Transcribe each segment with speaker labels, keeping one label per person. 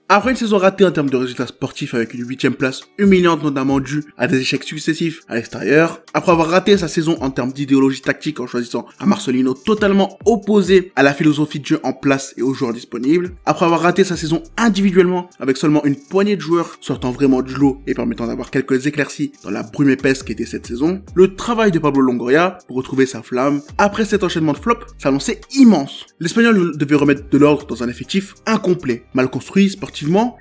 Speaker 1: Après une saison ratée en termes de résultats sportifs avec une 8ème place humiliante notamment due à des échecs successifs à l'extérieur, après avoir raté sa saison en termes d'idéologie tactique en choisissant un Marcelino totalement opposé à la philosophie de jeu en place et aux joueurs disponibles, après avoir raté sa saison individuellement avec seulement une poignée de joueurs sortant vraiment du lot et permettant d'avoir quelques éclaircies dans la brume épaisse qu'était cette saison, le travail de Pablo Longoria pour retrouver sa flamme après cet enchaînement de flops s'annonçait immense. L'Espagnol devait remettre de l'ordre dans un effectif incomplet, mal construit sportivement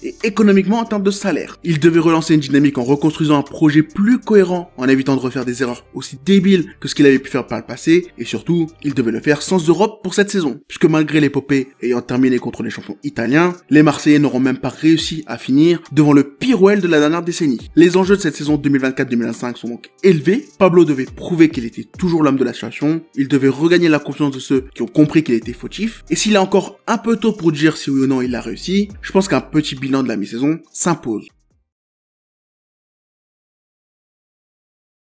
Speaker 1: et économiquement en termes de salaire. Il devait relancer une dynamique en reconstruisant un projet plus cohérent en évitant de refaire des erreurs aussi débiles que ce qu'il avait pu faire par le passé et surtout, il devait le faire sans Europe pour cette saison, puisque malgré l'épopée ayant terminé contre les champions italiens, les Marseillais n'auront même pas réussi à finir devant le pire OL de la dernière décennie. Les enjeux de cette saison 2024-2025 sont donc élevés. Pablo devait prouver qu'il était toujours l'homme de la situation, il devait regagner la confiance de ceux qui ont compris qu'il était fautif, et s'il est encore un peu tôt pour dire si oui ou non il a réussi, je pense qu'un petit bilan de la mi-saison s'impose.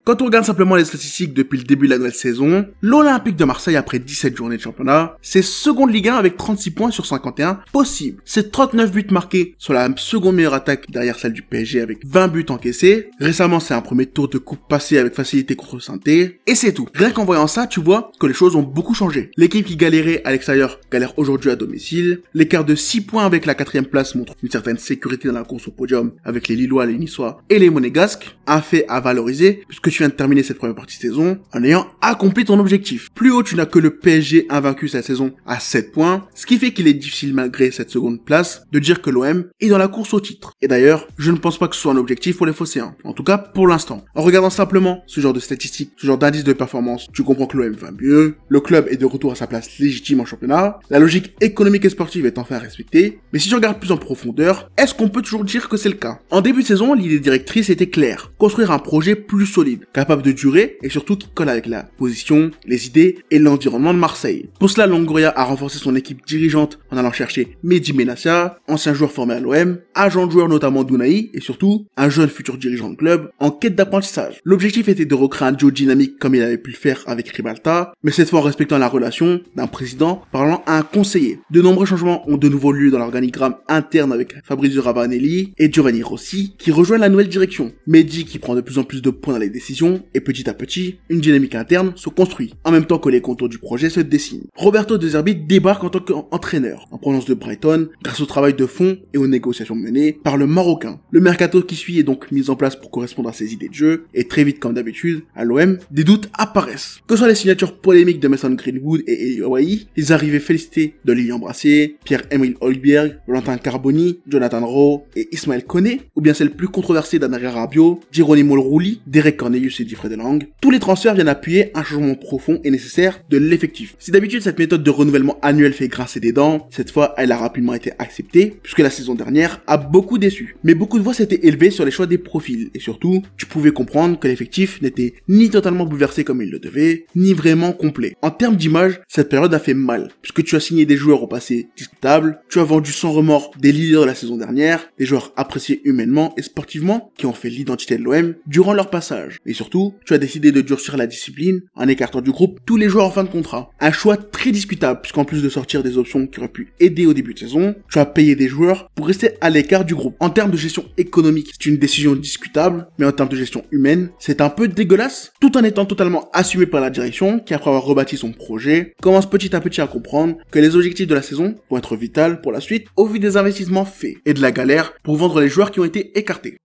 Speaker 1: Quand on regarde simplement les statistiques depuis le début de la nouvelle saison, l'Olympique de Marseille, après 17 journées de championnat, c'est seconde Ligue 1 avec 36 points sur 51 possible. C'est 39 buts marqués sur la seconde meilleure attaque derrière celle du PSG avec 20 buts encaissés. Récemment, c'est un premier tour de coupe passé avec facilité contre Saint-Étienne. Et c'est tout. Rien qu'en voyant ça, tu vois que les choses ont beaucoup changé. L'équipe qui galérait à l'extérieur galère aujourd'hui à domicile. L'écart de 6 points avec la 4ème place montre une certaine sécurité dans la course au podium avec les Lillois, les Niçois et les Monégasques. Un fait à valoriser puisque tu viens de terminer cette première partie de saison en ayant accompli ton objectif. Plus haut, tu n'as que le PSG invaincu cette saison à 7 points, ce qui fait qu'il est difficile malgré cette seconde place de dire que l'OM est dans la course au titre. Et d'ailleurs, je ne pense pas que ce soit un objectif pour les Phocéens. En tout cas, pour l'instant. En regardant simplement ce genre de statistiques, ce genre d'indice de performance, tu comprends que l'OM va mieux, le club est de retour à sa place légitime en championnat, la logique économique et sportive est enfin respectée, mais si tu regardes plus en profondeur, est-ce qu'on peut toujours dire que c'est le cas? En début de saison, l'idée directrice était claire, construire un projet plus solide, capable de durer et surtout qui colle avec la position, les idées et l'environnement de Marseille. Pour cela, Longoria a renforcé son équipe dirigeante en allant chercher Mehdi Benassia, ancien joueur formé à l'OM, agent de joueur notamment d'Unai et surtout un jeune futur dirigeant de club en quête d'apprentissage. L'objectif était de recréer un duo dynamique comme il avait pu le faire avec Ribalta, mais cette fois en respectant la relation d'un président parlant à un conseiller. De nombreux changements ont de nouveau lieu dans l'organigramme interne avec Fabrizio Ravanelli et Giovanni Rossi qui rejoignent la nouvelle direction. Mehdi qui prend de plus en plus de points dans les décisions et petit à petit, une dynamique interne se construit, en même temps que les contours du projet se dessinent. Roberto De Zerbi débarque en tant qu'entraîneur, en provenance de Brighton, grâce au travail de fond et aux négociations menées par le Marocain. Le mercato qui suit est donc mis en place pour correspondre à ses idées de jeu, et très vite comme d'habitude, à l'OM, des doutes apparaissent. Que ce soit les signatures polémiques de Mason Greenwood et Eli Wahi, les arrivées félicitées de Lilian Brassier, Pierre-Emile Højbjerg, Valentin Carboni, Jonathan Rowe et Ismaël Koné, ou bien celles plus controversées d'Andrea Rabiot, Geronimo Rulli, Derek Cornelius et Diefred Lang, tous les transferts viennent appuyer un changement profond et nécessaire de l'effectif. Si d'habitude cette méthode de renouvellement annuel fait grincer des dents, cette fois elle a rapidement été acceptée, puisque la saison dernière a beaucoup déçu. Mais beaucoup de voix s'étaient élevées sur les choix des profils, et surtout, tu pouvais comprendre que l'effectif n'était ni totalement bouleversé comme il le devait, ni vraiment complet. En termes d'image, cette période a fait mal, puisque tu as signé des joueurs au passé discutables, tu as vendu sans remords des leaders de la saison dernière, des joueurs appréciés humainement et sportivement, qui ont fait l'identité de l'OM durant leur passage. Et surtout, tu as décidé de durcir la discipline en écartant du groupe tous les joueurs en fin de contrat. Un choix très discutable, puisqu'en plus de sortir des options qui auraient pu aider au début de saison, tu as payé des joueurs pour rester à l'écart du groupe. En termes de gestion économique, c'est une décision discutable, mais en termes de gestion humaine, c'est un peu dégueulasse, tout en étant totalement assumé par la direction, qui après avoir rebâti son projet, commence petit à petit à comprendre que les objectifs de la saison vont être vitaux pour la suite, au vu des investissements faits, et de la galère pour vendre les joueurs qui ont été écartés.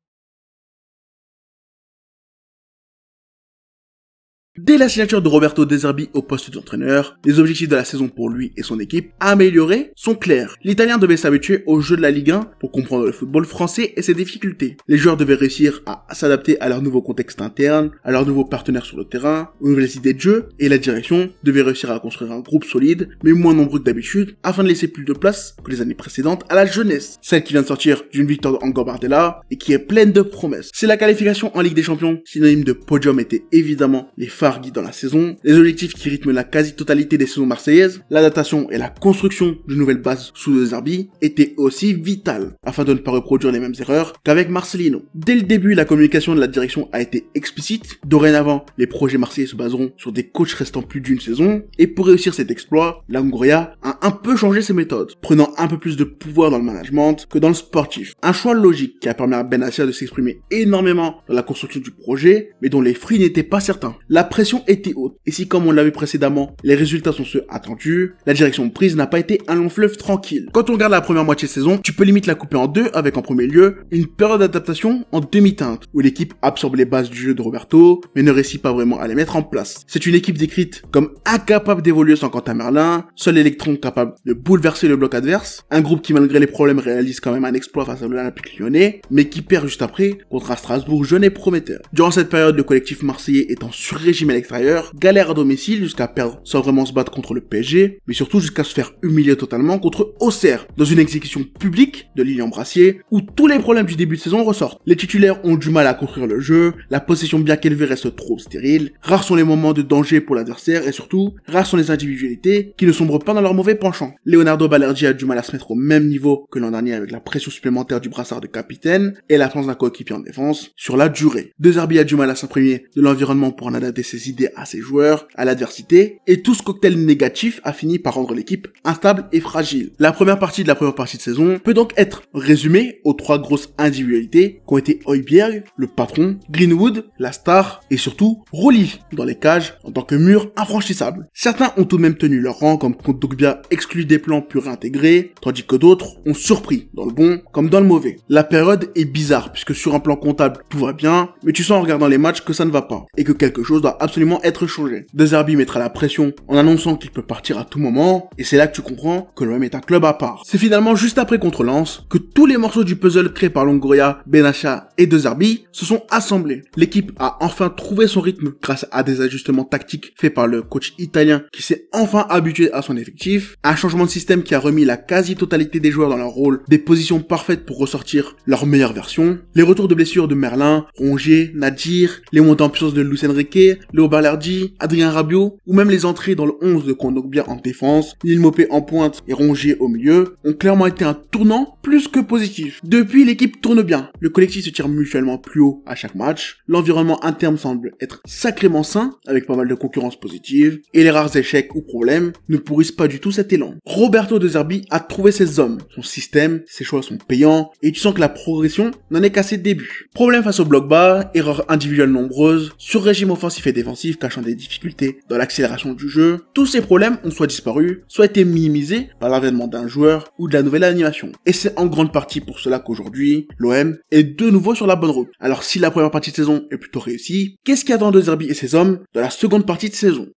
Speaker 1: Dès la signature de Roberto De Zerbi au poste d'entraîneur, les objectifs de la saison pour lui et son équipe améliorés sont clairs. L'Italien devait s'habituer au jeu de la Ligue 1 pour comprendre le football français et ses difficultés. Les joueurs devaient réussir à s'adapter à leur nouveau contexte interne, à leurs nouveaux partenaires sur le terrain, aux nouvelles idées de jeu, et la direction devait réussir à construire un groupe solide, mais moins nombreux que d'habitude, afin de laisser plus de place que les années précédentes à la jeunesse, celle qui vient de sortir d'une victoire d'Angor Bardella et qui est pleine de promesses. Si la qualification en Ligue des Champions, synonyme de podium, était évidemment les phares guidant la saison, les objectifs qui rythment la quasi-totalité des saisons marseillaises, l'adaptation et la construction d'une nouvelle base sous De Zerbi étaient aussi vitales, afin de ne pas reproduire les mêmes erreurs qu'avec Marcelino. Dès le début, la communication de la direction a été explicite. Dorénavant, les projets marseillais se baseront sur des coachs restant plus d'une saison, et pour réussir cet exploit, la Longoria a un peu changé ses méthodes, prenant un peu plus de pouvoir dans le management que dans le sportif. Un choix logique qui a permis à Benassia de s'exprimer énormément dans la construction du projet, mais dont les fruits n'étaient pas certains. La pression était haute, et si comme on l'a vu précédemment, les résultats sont ceux attendus, la direction prise n'a pas été un long fleuve tranquille. Quand on regarde la première moitié de saison, tu peux limite la couper en deux avec en premier lieu une période d'adaptation en demi-teinte, où l'équipe absorbe les bases du jeu de Roberto, mais ne réussit pas vraiment à les mettre en place. C'est une équipe décrite comme incapable d'évoluer sans Quentin Merlin, seul électron capable de bouleverser le bloc adverse, un groupe qui malgré les problèmes réalise quand même un exploit face à l'Olympique Lyonnais, mais qui perd juste après contre un Strasbourg jeune et prometteur. Durant cette période, le collectif marseillais est en sur-régime à l'extérieur, galère à domicile jusqu'à perdre sans vraiment se battre contre le PSG, mais surtout jusqu'à se faire humilier totalement contre Auxerre, dans une exécution publique de Lilian Brassier, où tous les problèmes du début de saison ressortent. Les titulaires ont du mal à construire le jeu, la possession bien qu'élevée reste trop stérile, rares sont les moments de danger pour l'adversaire et surtout, rares sont les individualités qui ne sombrent pas dans leur mauvais penchant. Leonardo Balerdi a du mal à se mettre au même niveau que l'an dernier avec la pression supplémentaire du brassard de capitaine et l'absence d'un coéquipier en défense sur la durée. De Zerbi a du mal à s'imprégner de l'environnement pour en adapter ses idées à ses joueurs, à l'adversité, et tout ce cocktail négatif a fini par rendre l'équipe instable et fragile. La première partie de saison peut donc être résumée aux trois grosses individualités qu'ont été Højbjerg, le patron, Greenwood, la star, et surtout Rolly dans les cages en tant que mur infranchissable. Certains ont tout de même tenu leur rang comme Kondogbia exclu des plans puis réintégrés, tandis que d'autres ont surpris dans le bon comme dans le mauvais. La période est bizarre puisque sur un plan comptable tout va bien, mais tu sens en regardant les matchs que ça ne va pas et que quelque chose doit absolument être changé. De Zerbi mettra la pression en annonçant qu'il peut partir à tout moment et c'est là que tu comprends que l'OM est un club à part. C'est finalement juste après contre Lens que tous les morceaux du puzzle créé par Longoria, Benassia et De Zerbi se sont assemblés. L'équipe a enfin trouvé son rythme grâce à des ajustements tactiques faits par le coach italien qui s'est enfin habitué à son effectif, un changement de système qui a remis la quasi-totalité des joueurs dans leur rôle, des positions parfaites pour ressortir leur meilleure version, les retours de blessures de Merlin, Rongier, Nadir, les montées en puissance de Luis Enrique, Léo Balerdi, Adrien Rabiot, ou même les entrées dans le 11 de Kondogbia en défense, Neil Maupay en pointe et Rongier au milieu, ont clairement été un tournant plus que positif. Depuis, l'équipe tourne bien, le collectif se tire mutuellement plus haut à chaque match, l'environnement interne semble être sacrément sain, avec pas mal de concurrence positive, et les rares échecs ou problèmes ne pourrissent pas du tout cet élan. Roberto De Zerbi a trouvé ses hommes, son système, ses choix sont payants, et tu sens que la progression n'en est qu'à ses débuts. Problème face au bloc bas, erreurs individuelles nombreuses, sur-régime offensif et défensif cachant des difficultés dans l'accélération du jeu, tous ces problèmes ont soit disparu, soit été minimisés par l'avènement d'un joueur ou de la nouvelle animation. Et c'est en grande partie pour cela qu'aujourd'hui, l'OM est de nouveau sur la bonne route. Alors si la première partie de saison est plutôt réussie, qu'est-ce qu'il attend De Zerbi et ses hommes dans la seconde partie de saison?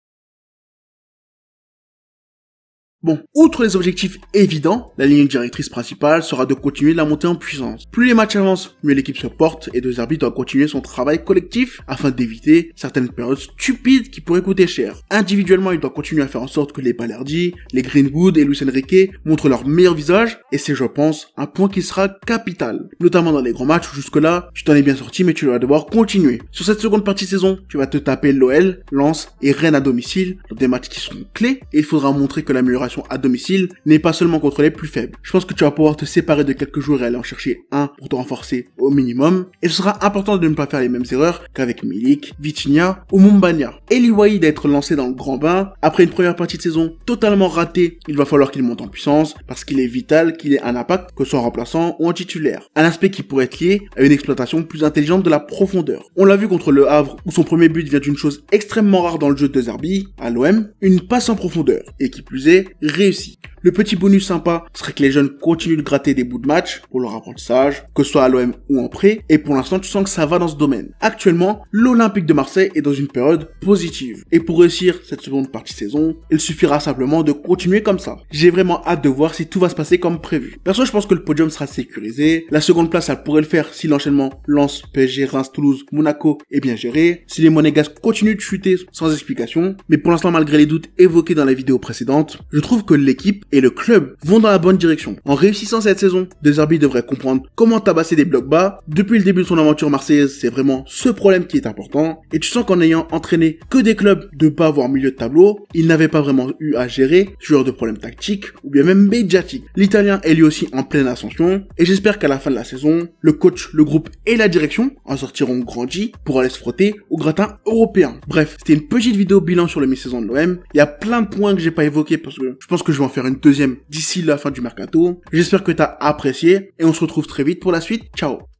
Speaker 1: Bon, outre les objectifs évidents, la ligne directrice principale sera de continuer la montée en puissance. Plus les matchs avancent, mieux l'équipe se porte et De Zerbi doit continuer son travail collectif afin d'éviter certaines périodes stupides qui pourraient coûter cher. Individuellement, il doit continuer à faire en sorte que les Balerdi, les Greenwood et Luis Enrique montrent leur meilleur visage et c'est, je pense, un point qui sera capital. Notamment dans les grands matchs où jusque-là, tu t'en es bien sorti mais tu vas devoir continuer. Sur cette seconde partie de saison, tu vas te taper l'OL, Lens et Rennes à domicile dans des matchs qui seront clés et il faudra montrer que l'amélioration à domicile n'est pas seulement contre les plus faibles. Je pense que tu vas pouvoir te séparer de quelques joueurs et aller en chercher un pour te renforcer au minimum. Et ce sera important de ne pas faire les mêmes erreurs qu'avec Milik, Vitinha ou Mumbagna. Eli Waïd a être lancé dans le grand bain. Après une première partie de saison totalement ratée, il va falloir qu'il monte en puissance parce qu'il est vital qu'il ait un impact que ce soit en remplaçant ou en titulaire. Un aspect qui pourrait être lié à une exploitation plus intelligente de la profondeur. On l'a vu contre le Havre où son premier but vient d'une chose extrêmement rare dans le jeu de Zerbi, à l'OM, une passe en profondeur. Et qui plus est, réussi. Le petit bonus sympa serait que les jeunes continuent de gratter des bouts de match pour leur apprentissage, que ce soit à l'OM ou en prêt, et pour l'instant tu sens que ça va dans ce domaine. Actuellement, l'Olympique de Marseille est dans une période positive, et pour réussir cette seconde partie de saison, il suffira simplement de continuer comme ça. J'ai vraiment hâte de voir si tout va se passer comme prévu. Perso, je pense que le podium sera sécurisé, la seconde place elle pourrait le faire si l'enchaînement Lens, PSG, Reims, Toulouse, Monaco est bien géré, si les Monégasques continuent de chuter sans explication, mais pour l'instant malgré les doutes évoqués dans la vidéo précédente, je trouve que l'équipe et le club vont dans la bonne direction. En réussissant cette saison, De Zerbi devrait comprendre comment tabasser des blocs bas. Depuis le début de son aventure marseillaise, c'est vraiment ce problème qui est important. Et tu sens qu'en ayant entraîné que des clubs de bas voire milieu de tableau, il n'avait pas vraiment eu à gérer ce genre de problèmes tactiques ou bien même médiatiques. L'Italien est lui aussi en pleine ascension et j'espère qu'à la fin de la saison, le coach, le groupe et la direction en sortiront grandis pour aller se frotter au gratin européen. Bref, c'était une petite vidéo bilan sur le mi-saison de l'OM. Il y a plein de points que j'ai pas évoqués parce que je pense que je vais en faire une deuxième d'ici la fin du mercato. J'espère que t'as apprécié et on se retrouve très vite pour la suite. Ciao!